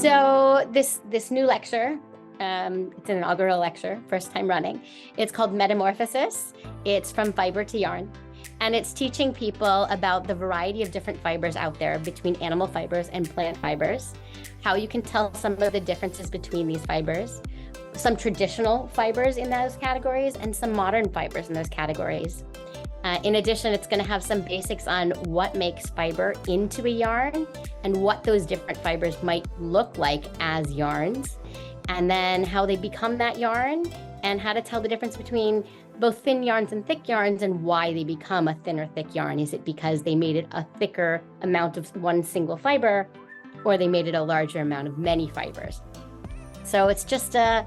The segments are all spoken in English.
So this new lecture, it's an inaugural lecture, first time running. It's called Metamorphosis. It's from fiber to yarn. And it's teaching people about the variety of different fibers out there between animal fibers and plant fibers, how you can tell some of the differences between these fibers, some traditional fibers in those categories, and some modern fibers in those categories. In addition, it's going to have some basics on what makes fiber into a yarn and what those different fibers might look like as yarns, and then how they become that yarn and how to tell the difference between both thin yarns and thick yarns and why they become a thin or thick yarn. Is it because they made it a thicker amount of one single fiber, or they made it a larger amount of many fibers? So it's just a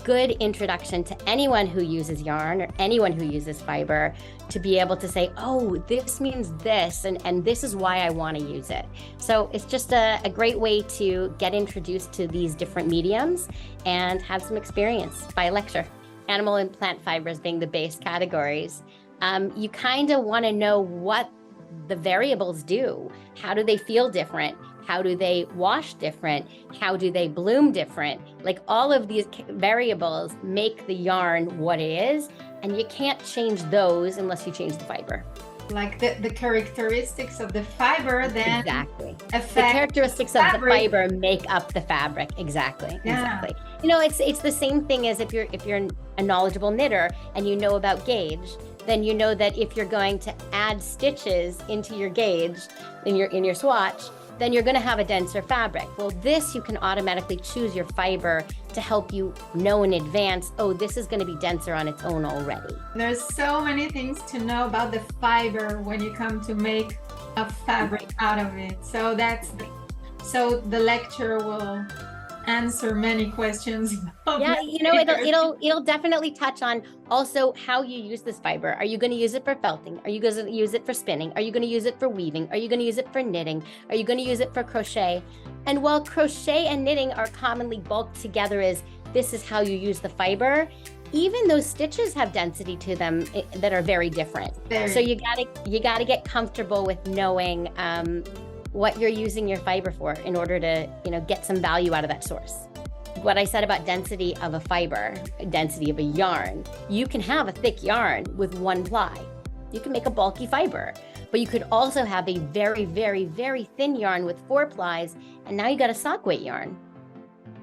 good introduction to anyone who uses yarn or anyone who uses fiber to be able to say, oh, this means this, and this is why I want to use it. So it's just a great way to get introduced to these different mediums and have some experience by lecture. Animal and plant fibers being the base categories, you kind of want to know what the variables do. How do they feel different? How do they wash different? How do they bloom different? Like, all of these variables make the yarn what it is, and you can't change those unless you change the fiber. Like the characteristics of the fiber then exactly affect the characteristics of the fiber make up the fabric. Exactly. You know, it's the same thing as if you're a knowledgeable knitter and you know about gauge, then you know that if you're going to add stitches into your gauge in your swatch, then you're going to have a denser fabric. Well, this, you can automatically choose your fiber to help you know in advance, oh, this is going to be denser on its own already. There's so many things to know about the fiber when you come to make a fabric out of it. So the lecture will answer many questions. Yeah, you know, it'll definitely touch on also how you use this fiber. Are you going to use it for felting? Are you going to use it for spinning? Are you going to use it for weaving? Are you going to use it for knitting? Are you going to use it for crochet? And while crochet and knitting are commonly bulked together as this is how you use the fiber, even those stitches have density to them that are very different. So you gotta get comfortable with knowing what you're using your fiber for in order to, get some value out of that source. What I said about density of a fiber, density of a yarn, you can have a thick yarn with one ply. You can make a bulky fiber, but you could also have a very, very, very thin yarn with 4 plies, and now you got a sock weight yarn.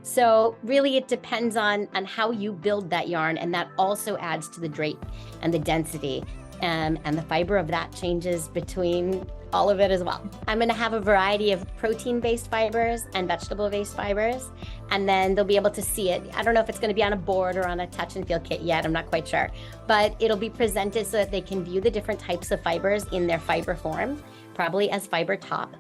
So really it depends on how you build that yarn, and that also adds to the drape and the density. And the fiber of that changes between all of it as well. I'm going to have a variety of protein-based fibers and vegetable-based fibers, and then they'll be able to see it. I don't know if it's going to be on a board or on a touch and feel kit yet. I'm not quite sure, but it'll be presented so that they can view the different types of fibers in their fiber form, probably as fiber top.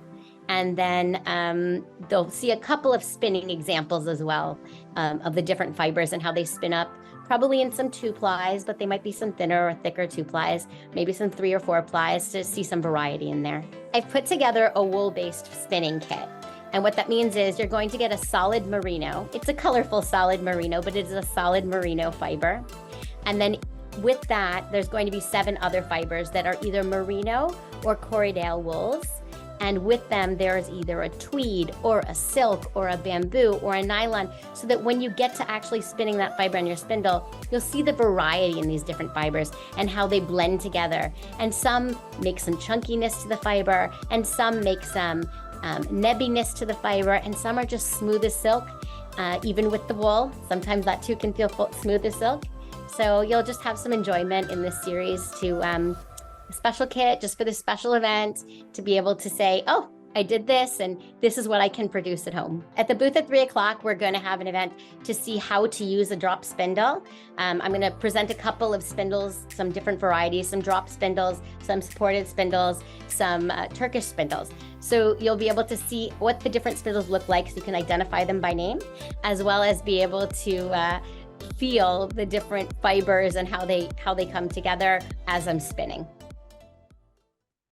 And then they'll see a couple of spinning examples as well of the different fibers and how they spin up, probably in some 2 plies, but they might be some thinner or thicker 2 plies, maybe some 3 or 4 plies to see some variety in there. I've put together a wool-based spinning kit. And what that means is you're going to get a solid merino. It's a colorful solid merino, but it is a solid merino fiber. And then with that, there's going to be 7 other fibers that are either merino or Corriedale wools. And with them, there's either a tweed or a silk or a bamboo or a nylon, so that when you get to actually spinning that fiber on your spindle, you'll see the variety in these different fibers and how they blend together. And some make some chunkiness to the fiber, and some make some nebbiness to the fiber, and some are just smooth as silk, even with the wool. Sometimes that too can feel smooth as silk. So you'll just have some enjoyment in this series to a special kit just for this special event, to be able to say, oh, I did this, and this is what I can produce at home. At the booth at 3 o'clock, we're going to have an event to see how to use a drop spindle. I'm going to present a couple of spindles, some different varieties, some drop spindles, some supported spindles, some Turkish spindles. So you'll be able to see what the different spindles look like, so you can identify them by name, as well as be able to feel the different fibers and how they come together as I'm spinning.